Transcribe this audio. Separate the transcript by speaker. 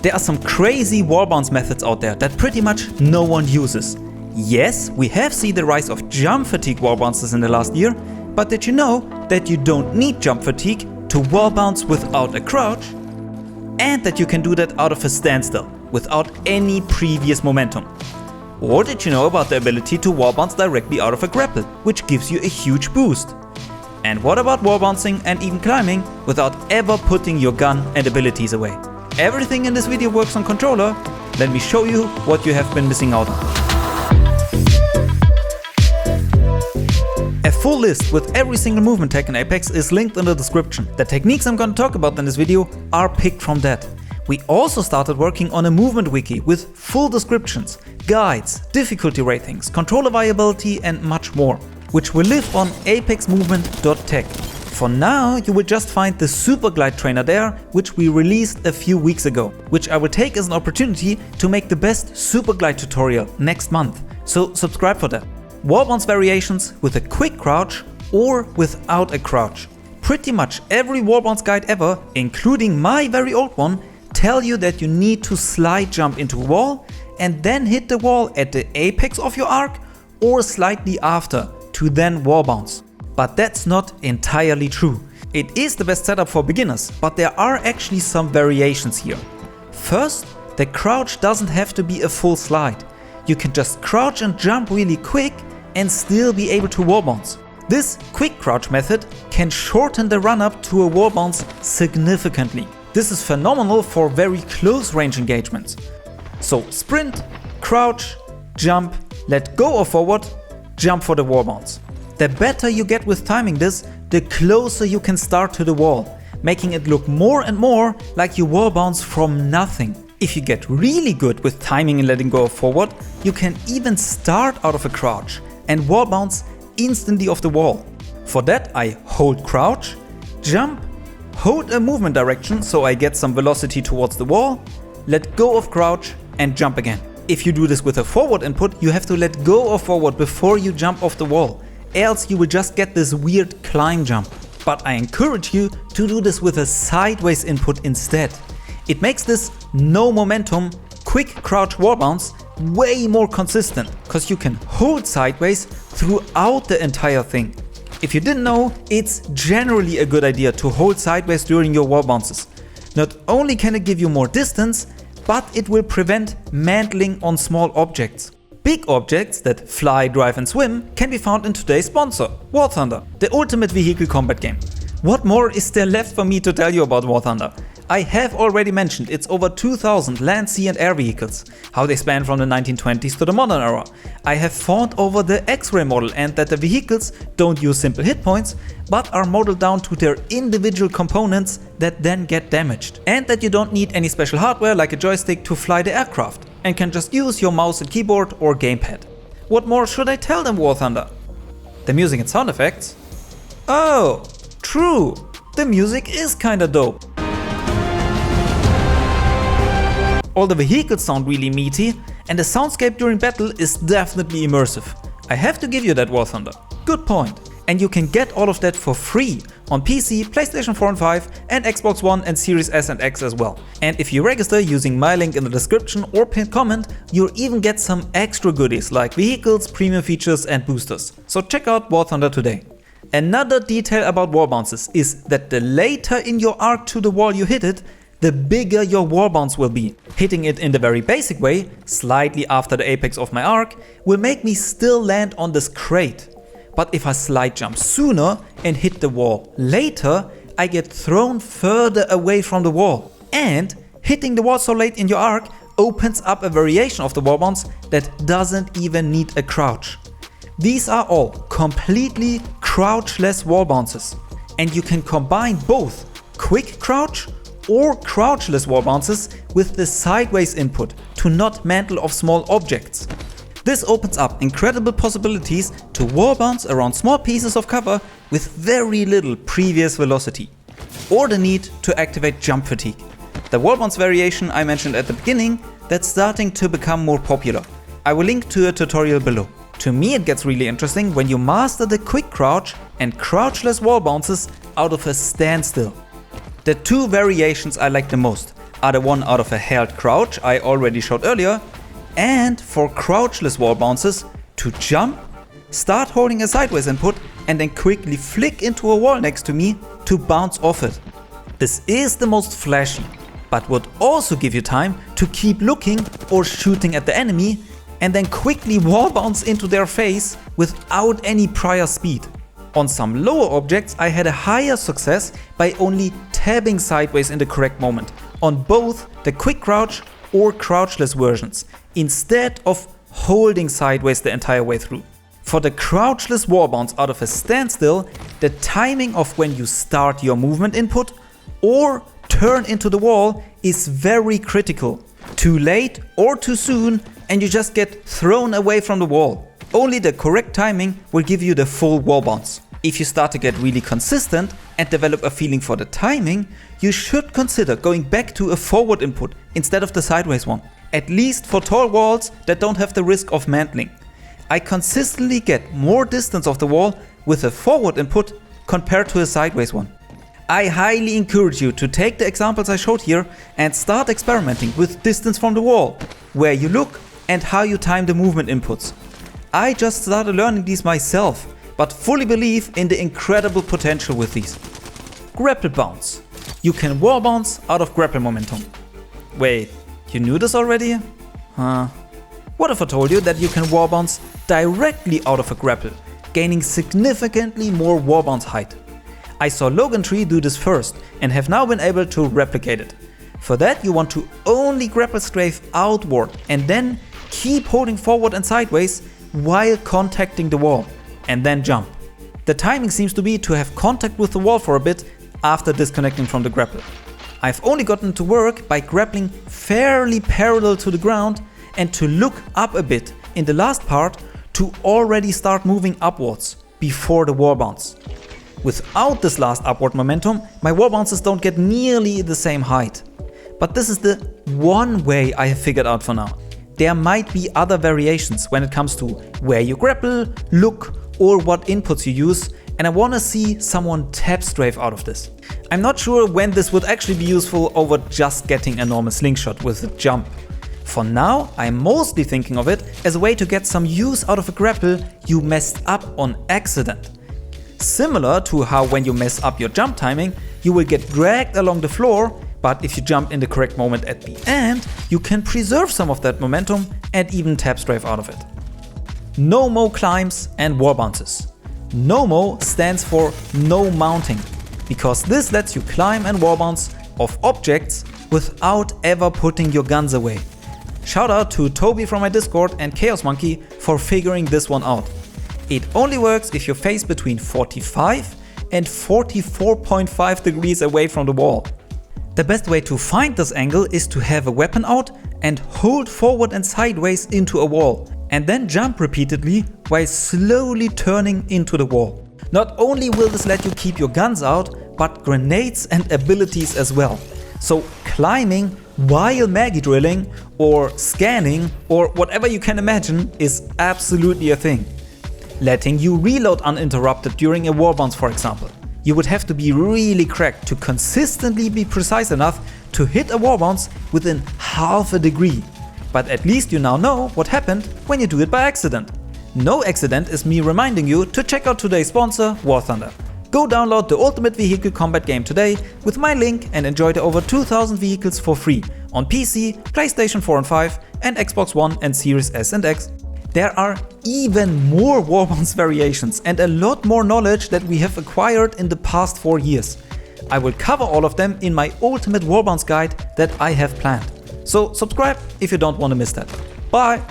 Speaker 1: There are some crazy wall bounce methods out there that pretty much no one uses. Yes, we have seen the rise of jump fatigue wall bounces in the last year, but did you know that you don't need jump fatigue to wall bounce without a crouch? And that you can do that out of a standstill, without any previous momentum. Or did you know about the ability to wall bounce directly out of a grapple, which gives you a huge boost? And what about wall bouncing and even climbing without ever putting your gun and abilities away? Everything in this video works on controller. Let me show you what you have been missing out on. A full list with every single movement tech in Apex is linked in the description. The techniques I'm going to talk about in this video are picked from that. We also started working on a movement wiki with full descriptions, guides, difficulty ratings, controller viability and much more, which will live on apexmovement.tech. For now, you will just find the Superglide trainer there, which we released a few weeks ago, which I will take as an opportunity to make the best Superglide tutorial next month, so subscribe for that. Wall bounce variations with a quick crouch or without a crouch. Pretty much every wall bounce guide ever, including my very old one, tell you that you need to slide jump into a wall and then hit the wall at the apex of your arc or slightly after to then wall bounce. But that's not entirely true. It is the best setup for beginners, but there are actually some variations here. First, the crouch doesn't have to be a full slide. You can just crouch and jump really quick and still be able to wall bounce. This quick crouch method can shorten the run up to a wall bounce significantly. This is phenomenal for very close range engagements. So sprint, crouch, jump, let go or forward, jump for the wall bounce. The better you get with timing this, the closer you can start to the wall, making it look more and more like you wall bounce from nothing. If you get really good with timing and letting go of forward, you can even start out of a crouch and wall bounce instantly off the wall. For that I hold crouch, jump, hold a movement direction so I get some velocity towards the wall, let go of crouch and jump again. If you do this with a forward input, you have to let go of forward before you jump off the wall, else you will just get this weird climb jump. But I encourage you to do this with a sideways input instead. It makes this no momentum, quick crouch wall bounce way more consistent, because you can hold sideways throughout the entire thing. If you didn't know, it's generally a good idea to hold sideways during your wall bounces. Not only can it give you more distance, but it will prevent mantling on small objects. Big objects that fly, drive and swim can be found in today's sponsor, War Thunder, the ultimate vehicle combat game. What more is there left for me to tell you about War Thunder? I have already mentioned its over 2000 land, sea and air vehicles, how they span from the 1920s to the modern era. I have fought over the X-ray model and that the vehicles don't use simple hit points, but are modeled down to their individual components that then get damaged. And that you don't need any special hardware like a joystick to fly the aircraft, and can just use your mouse and keyboard or gamepad. What more should I tell them, War Thunder? The music and sound effects? Oh, true, the music is kinda dope. All the vehicles sound really meaty, and the soundscape during battle is definitely immersive. I have to give you that, War Thunder. Good point. And you can get all of that for free on PC, PlayStation 4 and 5 and Xbox One and Series S and X as well. And if you register using my link in the description or pinned comment, you'll even get some extra goodies like vehicles, premium features and boosters. So check out War Thunder today. Another detail about wall bounces is that the later in your arc to the wall you hit it, the bigger your wall bounce will be. Hitting it in the very basic way, slightly after the apex of my arc, will make me still land on this crate. But if I slide jump sooner and hit the wall later, I get thrown further away from the wall. And hitting the wall so late in your arc opens up a variation of the wall bounce that doesn't even need a crouch. These are all completely crouchless wall bounces. And you can combine both quick crouch or crouchless wall bounces with the sideways input to not mantle off small objects. This opens up incredible possibilities to wall bounce around small pieces of cover with very little previous velocity. Or the need to activate jump fatigue. The wall bounce variation I mentioned at the beginning that's starting to become more popular. I will link to a tutorial below. To me it gets really interesting when you master the quick crouch and crouchless wall bounces out of a standstill. The two variations I like the most are the one out of a held crouch I already showed earlier, and for crouchless wall bounces, to jump, start holding a sideways input and then quickly flick into a wall next to me to bounce off it. This is the most flashy, but would also give you time to keep looking or shooting at the enemy and then quickly wall bounce into their face without any prior speed. On some lower objects I had a higher success by only tabbing sideways in the correct moment on both the quick crouch or crouchless versions, instead of holding sideways the entire way through. For the crouchless wallbounce out of a standstill, the timing of when you start your movement input or turn into the wall is very critical. Too late or too soon and you just get thrown away from the wall. Only the correct timing will give you the full wall bounce. If you start to get really consistent and develop a feeling for the timing, you should consider going back to a forward input instead of the sideways one. At least for tall walls that don't have the risk of mantling. I consistently get more distance off the wall with a forward input compared to a sideways one. I highly encourage you to take the examples I showed here and start experimenting with distance from the wall, where you look and how you time the movement inputs. I just started learning these myself, but fully believe in the incredible potential with these. Grapplebounce. You can wall bounce out of grapple momentum. Wait, you knew this already? Huh? What if I told you that you can wall bounce directly out of a grapple, gaining significantly more wall bounce height? I saw Logan Tree do this first and have now been able to replicate it. For that you want to only grapple strafe outward and then keep holding forward and sideways while contacting the wall, and then jump. The timing seems to be to have contact with the wall for a bit after disconnecting from the grapple. I've only gotten to work by grappling fairly parallel to the ground and to look up a bit in the last part to already start moving upwards before the wall bounce. Without this last upward momentum, my wall bounces don't get nearly the same height. But this is the one way I have figured out for now. There might be other variations when it comes to where you grapple, look, or what inputs you use, and I want to see someone tap strafe out of this. I'm not sure when this would actually be useful over just getting a normal slingshot with a jump. For now, I'm mostly thinking of it as a way to get some use out of a grapple you messed up on accident. Similar to how when you mess up your jump timing, you will get dragged along the floor, but if you jump in the correct moment at the end, you can preserve some of that momentum and even tap strafe out of it. No-mo climbs and wall bounces. No-mo stands for no mounting, because this lets you climb and wall bounce off objects without ever putting your guns away. Shout out to Toby from my Discord and Chaos Monkey for figuring this one out. It only works if you're faced between 45 and 44.5 degrees away from the wall. The best way to find this angle is to have a weapon out and hold forward and sideways into a wall, and then jump repeatedly while slowly turning into the wall. Not only will this let you keep your guns out, but grenades and abilities as well. So climbing while Maggie drilling or scanning or whatever you can imagine is absolutely a thing. Letting you reload uninterrupted during a wall bounce, for example. You would have to be really cracked to consistently be precise enough to hit a wall bounce within half a degree. But at least you now know what happened when you do it by accident. No accident is me reminding you to check out today's sponsor, War Thunder. Go download the Ultimate Vehicle Combat game today with my link and enjoy the over 2000 vehicles for free on PC, PlayStation 4 and 5 and Xbox One and Series S and X. There are even more wallbounce variations and a lot more knowledge that we have acquired in the past 4 years. I will cover all of them in my Ultimate Wallbounce guide that I have planned. So subscribe if you don't want to miss that. Bye!